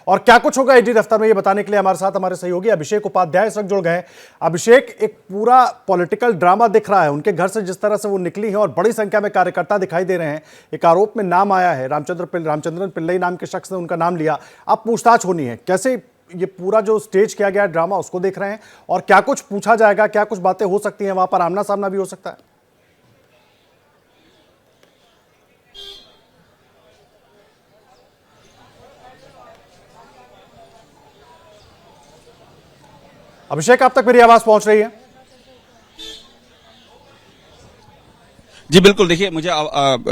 और क्या कुछ होगा ईडी दफ्तर में, ये बताने के लिए हमारे साथ हमारे सहयोगी अभिषेक उपाध्याय इस वक्त जुड़ गए। अभिषेक, एक पूरा पॉलिटिकल ड्रामा दिख रहा है उनके घर से, जिस तरह से वो निकली है और बड़ी संख्या में कार्यकर्ता दिखाई दे रहे हैं। एक आरोप में नाम आया है, रामचंद्रन पिल्लई नाम के शख्स ने उनका नाम लिया। अब पूछताछ होनी है। कैसे ये पूरा जो स्टेज किया गया ड्रामा उसको देख रहे हैं और क्या कुछ पूछा जाएगा, क्या कुछ बातें हो सकती हैं, वहां पर आमना सामना भी हो सकता है? अभिषेक, आप तक मेरी आवाज पहुंच रही है? जी बिल्कुल, देखिए मुझे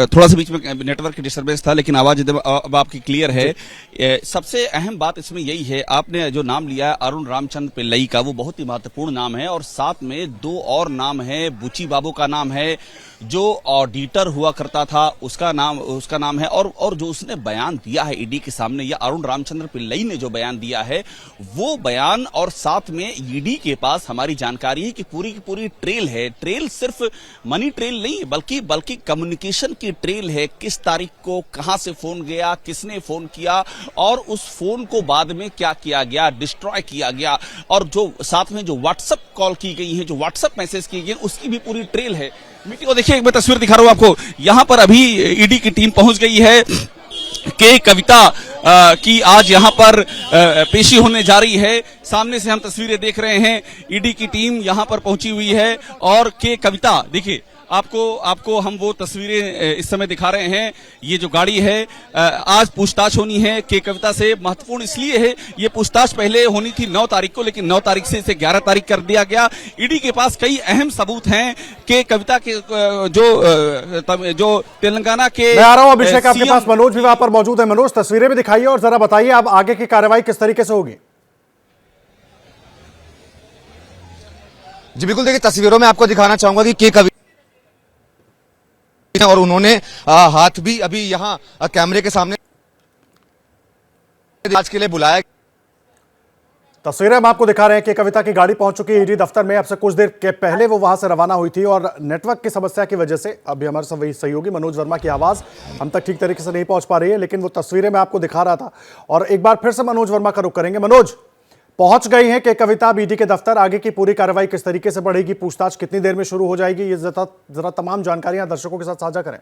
थोड़ा सा बीच में नेटवर्क की डिस्टर्बेंस था, लेकिन आवाज अब आपकी क्लियर है। सबसे अहम बात इसमें यही है, आपने जो नाम लिया है अरुण रामचंद्र पिल्लई का, वो बहुत ही महत्वपूर्ण नाम है और साथ में दो और नाम है। बुची बाबू का नाम है, जो ऑडिटर हुआ करता था, उसका नाम है, और जो उसने बयान दिया है ईडी के सामने, या अरुण रामचंद्र पिल्लई ने जो बयान दिया है वो बयान, और साथ में ईडी के पास हमारी जानकारी है कि पूरी की पूरी ट्रेल है। ट्रेल सिर्फ मनी ट्रेल नहीं बल्कि कम्युनिकेशन की ट्रेल है। किस तारीख को कहां से फोन गया, किसने फोन किया और उस फोन को बाद में क्या किया गया, डिस्ट्रॉय किया गया, और जो साथ में जो व्हाट्सएप कॉल की गई है, जो व्हाट्सएप मैसेज किए गए, उसकी भी पूरी ट्रेल है। मीटिंग को देखिए, एक मैं तस्वीर दिखा रहा हूं आपको। यहां पर अभी ईडी की टीम पहुंच गई है। के कविता की आज यहां पर पेशी होने जा रही है। सामने से हम तस्वीरें देख रहे हैं, ईडी की टीम यहां पर पहुंची हुई है और के कविता, देखिए आपको हम वो तस्वीरें इस समय दिखा रहे हैं। ये जो गाड़ी है, आज पूछताछ होनी है के कविता से। महत्वपूर्ण इसलिए है, ये पूछताछ पहले होनी थी 9 तारीख को, लेकिन 9 तारीख से इसे 11 तारीख कर दिया गया। ईडी के पास कई अहम सबूत हैं के कविता के, जो तेलंगाना के। मैं आ रहा हूं अभिषेक, आपके पास मनोज भी वहां पर मौजूद है। मनोज, तस्वीरें भी दिखाइए और जरा बताइए अब आगे की कार्रवाई किस तरीके से होगी? जी बिल्कुल, देखिए तस्वीरों में आपको दिखाना चाहूंगा कि के कविता, और उन्होंने हाथ भी अभी यहां कैमरे के सामने आज के लिए बुलाया। तस्वीरें हम आपको दिखा रहे हैं कि कविता की गाड़ी पहुंच चुकी है ईडी दफ्तर में। अब से कुछ देर के पहले वो वहां से रवाना हुई थी और नेटवर्क की समस्या की वजह से अभी हमारे सहयोगी मनोज वर्मा की आवाज हम तक ठीक तरीके से नहीं पहुंच पा रही है, लेकिन वो तस्वीरें मैं आपको दिखा रहा था। और एक बार फिर से मनोज वर्मा का रुख करेंगे। मनोज, पहुंच गई है कि कविता ईडी के दफ्तर, आगे की पूरी कार्रवाई किस तरीके से बढ़ेगी, पूछताछ कितनी देर में शुरू हो जाएगी, ये जरा तमाम जानकारियां दर्शकों के साथ साझा करें।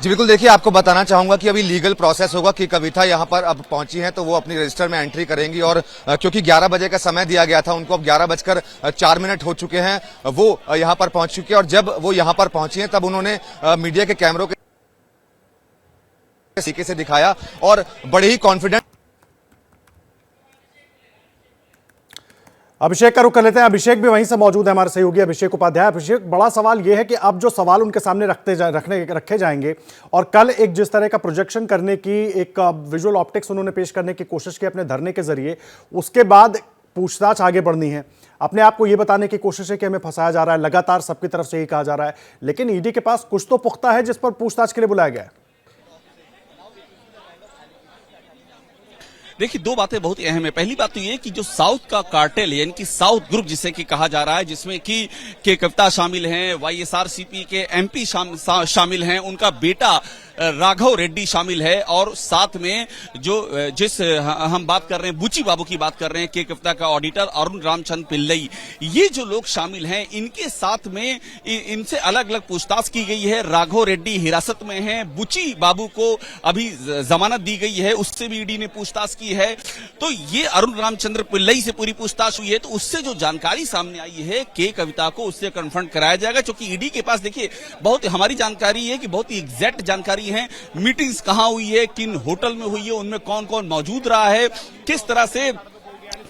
जी बिल्कुल, देखिए आपको बताना चाहूंगा कि अभी लीगल प्रोसेस होगा कि कविता यहां पर अब पहुंची हैं तो वो अपनी रजिस्टर में एंट्री करेंगी, और क्योंकि 11 बजे का समय दिया गया था उनको, अब 11:04 हो चुके हैं, वो यहां पर पहुंच चुके हैं। और जब वो यहां पर पहुंची हैं तब उन्होंने मीडिया के कैमरों के तरीके से दिखाया और बड़े ही कॉन्फिडेंट। अभिषेक का रुख कर लेते हैं। अभिषेक भी वहीं से मौजूद है, हमारे सहयोगी अभिषेक उपाध्याय। अभिषेक, बड़ा सवाल यह है कि अब जो सवाल उनके सामने रखे जाएंगे और कल एक जिस तरह का प्रोजेक्शन करने की, एक विजुअल ऑप्टिक्स उन्होंने पेश करने की कोशिश की अपने धरने के जरिए, उसके बाद पूछताछ आगे बढ़नी है। अपने आप को यह बताने की कोशिश है कि हमें फंसाया जा रहा है, लगातार सबकी तरफ से यही कहा जा रहा है, लेकिन ईडी के पास कुछ तो पुख्ता है जिस पर पूछताछ के लिए बुलाया गया है। देखिए, दो बातें बहुत ही अहम है। पहली बात तो ये कि जो साउथ का कार्टेल है, यानी कि साउथ ग्रुप जिसे कि कहा जा रहा है, जिसमें कि के कविता शामिल हैं, वाईएसआरसीपी के एमपी शामिल हैं, उनका बेटा राघव रेड्डी शामिल है, और साथ में जिस हम बात कर रहे हैं, बुची बाबू की बात कर रहे हैं, के कविता का ऑडिटर अरुण रामचंद्र पिल्लई, ये जो लोग शामिल हैं, इनके साथ में इनसे अलग अलग पूछताछ की गई है। राघव रेड्डी हिरासत में है, बुची बाबू को अभी जमानत दी गई है, उससे भी ईडी ने पूछताछ की है। तो ये अरुण रामचंद्र पिल्लई से पूरी पूछताछ हुई है, तो उससे जो जानकारी सामने आई है के कविता को उससे कन्फ्रंट कराया जाएगा, क्योंकि ईडी के पास देखिए बहुत हमारी जानकारी है कि बहुत ही एग्जैक्ट जानकारी है। मीटिंग्स कहां हुई है, किन होटल में हुई है, उनमें कौन कौन मौजूद रहा है, किस तरह से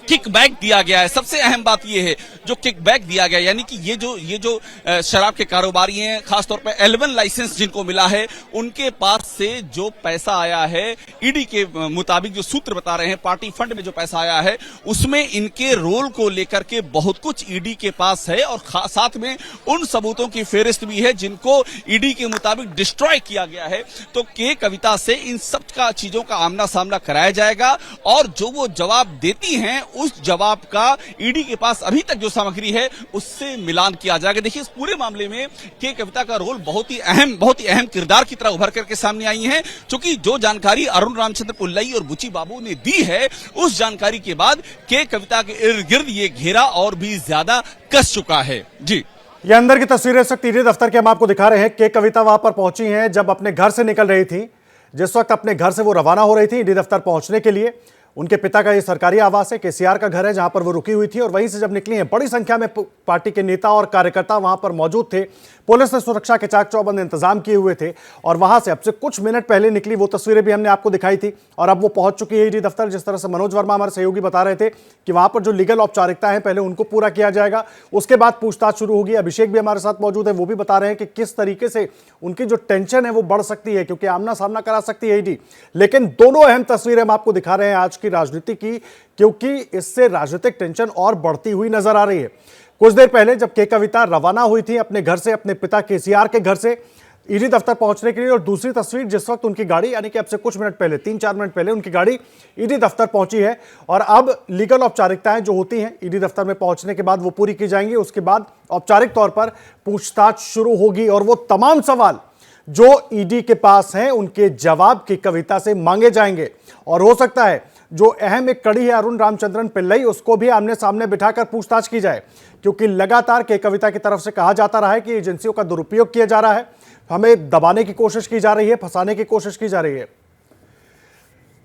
किकबैक दिया गया है। सबसे अहम बात यह है जो किकबैक दिया गया, यानी कि ये जो शराब के कारोबारी हैं, खासतौर पर L1 लाइसेंस जिनको मिला है, उनके पास से जो पैसा आया है, ईडी के मुताबिक जो सूत्र बता रहे हैं, पार्टी फंड में जो पैसा आया है, उसमें इनके रोल को लेकर के बहुत कुछ ईडी के पास है, और साथ में उन सबूतों की फेहरिस्त भी है जिनको ईडी के मुताबिक डिस्ट्रॉय किया गया है। तो के कविता से इन सब का चीजों का आमना सामना कराया जाएगा, और जो वो जवाब देती हैं उस जवाब का ईडी के पास अभी तक जो सामग्री है उससे मिलान किया जाएगा। देखिए, इस पूरे मामले में के कविता का रोल बहुत ही अहम किरदार की तरह उभर करके सामने आई है, क्योंकि जो जानकारी अरुण रामचंद्र पुल्लई और बुची बाबू ने दी है, उस जानकारी के बाद के कविता के इर्द गिर्द ये घेरा और भी ज्यादा कस चुका है। जी, ये अंदर की तस्वीरें इस वक्त ईडी दफ्तर के हम आपको दिखा रहे हैं। के कविता वहां पर पहुंची हैं जब अपने घर से निकल रही थी। जिस वक्त अपने घर से वो रवाना हो रही थी ईडी दफ्तर पहुंचने के लिए, उनके पिता का ये सरकारी आवास है, केसीआर का घर है, जहां पर वो रुकी हुई थी। और वहीं से जब निकली हैं, बड़ी संख्या में पार्टी के नेता और कार्यकर्ता वहां पर मौजूद थे। पुलिस ने सुरक्षा के चाक चौबंद इंतजाम किए हुए थे और वहां से अब से कुछ मिनट पहले निकली वो तस्वीरें भी हमने आपको दिखाई थी। और अब वो पहुंच चुकी है ईडी दफ्तर। जिस तरह से मनोज वर्मा हमारे सहयोगी बता रहे थे कि वहां पर जो लीगल औपचारिकता है पहले उनको पूरा किया जाएगा, उसके बाद पूछताछ शुरू होगी। अभिषेक भी हमारे साथ मौजूद है, वो भी बता रहे हैं कि किस तरीके से उनकी जो टेंशन है वो बढ़ सकती है, क्योंकि आमना सामना करा सकती है ईडी। लेकिन दोनों अहम तस्वीरें हम आपको दिखा रहे हैं आज की राजनीति की, क्योंकि इससे राजनीतिक टेंशन और बढ़ती हुई नजर आ रही है। कुछ देर पहले जब के कविता रवाना हुई थी अपने घर से, अपने पिता केसीआर के घर से ईडी दफ्तर पहुंचने के लिए, और दूसरी तस्वीर जिस वक्त उनकी गाड़ी, यानी कि अब से कुछ मिनट पहले, 3-4 मिनट पहले उनकी गाड़ी ईडी दफ्तर पहुंची है। और अब लीगल औपचारिकताएं जो होती हैं ईडी दफ्तर में पहुंचने के बाद वो पूरी की जाएंगी। उसके बाद औपचारिक तौर पर पूछताछ शुरू होगी और वो तमाम सवाल जो ईडी के पास हैं उनके जवाब की कविता से मांगे जाएंगे। और हो सकता है जो अहम एक कड़ी है अरुण रामचंद्रन पिल्लई, उसको भी आमने सामने बिठाकर पूछताछ की जाए, क्योंकि लगातार के कविता की तरफ से कहा जाता रहा है कि एजेंसियों का दुरुपयोग किया जा रहा है, हमें दबाने की कोशिश की जा रही है, फंसाने की कोशिश की जा रही है।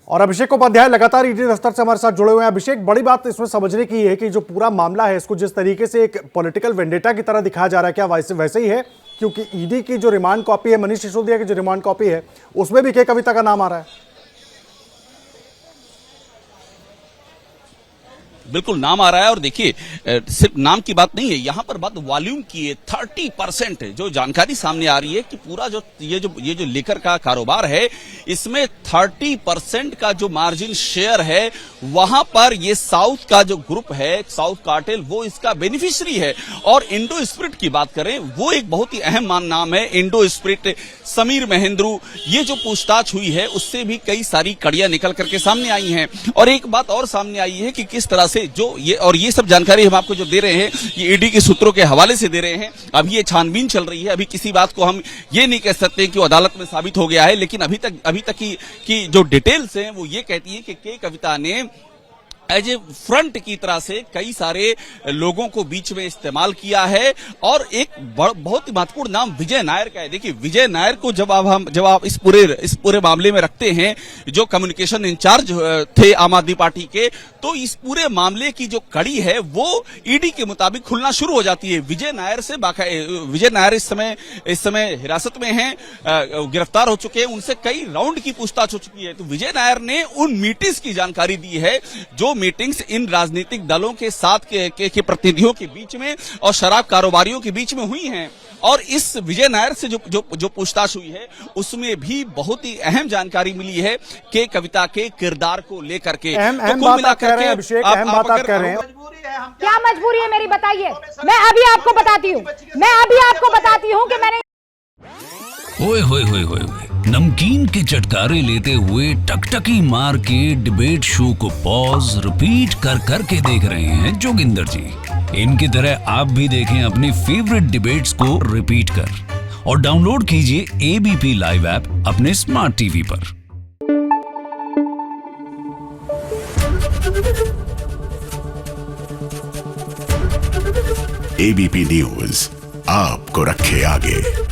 और अभिषेक उपाध्याय लगातार ईडी दफ्तर से हमारे साथ जुड़े हुए हैं। अभिषेक, बड़ी बात इसमें समझने की है कि जो पूरा मामला है इसको जिस तरीके से एक पॉलिटिकल वेंडेटा की तरह दिखाया जा रहा है, क्या वैसे ही है? क्योंकि ईडी की जो रिमांड कॉपी है, मनीष सिसोदिया की जो रिमांड कॉपी है, उसमें भी के कविता का नाम आ रहा है। बिल्कुल नाम आ रहा है। और देखिए, सिर्फ नाम की बात नहीं है, यहां पर बात वॉल्यूम की है। 30% जो जानकारी सामने आ रही है कि पूरा जो ये जो लेकर का कारोबार है, इसमें 30% का जो मार्जिन शेयर है, वहां पर ये साउथ का जो ग्रुप है, साउथ कार्टेल, वो इसका बेनिफिशियरी है। और इंडो स्पिरिट की बात करें, वो एक बहुत ही अहम नाम है, इंडो स्पिरिट, समीर महेंद्रू। ये जो पूछताछ हुई है उससे भी कई सारी कड़ियां निकल करके सामने आई हैं। और एक बात और सामने आई है कि किस तरह से जो ये सब जानकारी हम आपको जो दे रहे हैं, ये ईडी के सूत्रों के हवाले से दे रहे हैं। अभी ये छानबीन चल रही है, अभी किसी बात को हम ये नहीं कह सकते कि वो अदालत में साबित हो गया है, लेकिन अभी तक की जो डिटेल्स हैं वो ये कहती है कि के कविता ने एज ए फ्रंट की तरह से कई सारे लोगों को बीच में इस्तेमाल किया है। और एक बहुत ही महत्वपूर्ण नाम विजय नायर का है। देखिए, विजय नायर को जब आप इस पूरे मामले में रखते हैं, जो कम्युनिकेशन इंचार्ज थे आम आदमी पार्टी के, तो इस पूरे मामले की जो कड़ी है वो ईडी के मुताबिक खुलना शुरू हो जाती है। विजय नायर इस समय हिरासत में हैं, गिरफ्तार हो चुके हैं, उनसे कई राउंड की पूछताछ हो चुकी है। तो विजय नायर ने उन मीटिंग्स की जानकारी दी है, जो मीटिंग्स इन राजनीतिक दलों के साथ के प्रतिनिधियों के बीच में और शराब कारोबारियों के बीच में हुई हैं। और इस विजय नायर से जो पूछताछ हुई है उसमें भी बहुत ही अहम जानकारी मिली है के कविता के किरदार को लेकर के। अहम बात आप कह रहे हैं अभिषेक, अहम बात आप कह रहे हैं। क्या मजबूरी है मेरी, बताइए। मैं अभी आपको बताती हूँ कि मैंने ओए होए होए होए नमकीन के चटकारे लेते हुए टकटकी मार के डिबेट शो को पॉज रिपीट कर करके देख रहे हैं जोगिंदर जी। इनकी तरह आप भी देखें अपनी फेवरेट डिबेट्स को रिपीट कर, और डाउनलोड कीजिए एबीपी लाइव ऐप अपने स्मार्ट टीवी पर। एबीपी न्यूज आपको रखे आगे।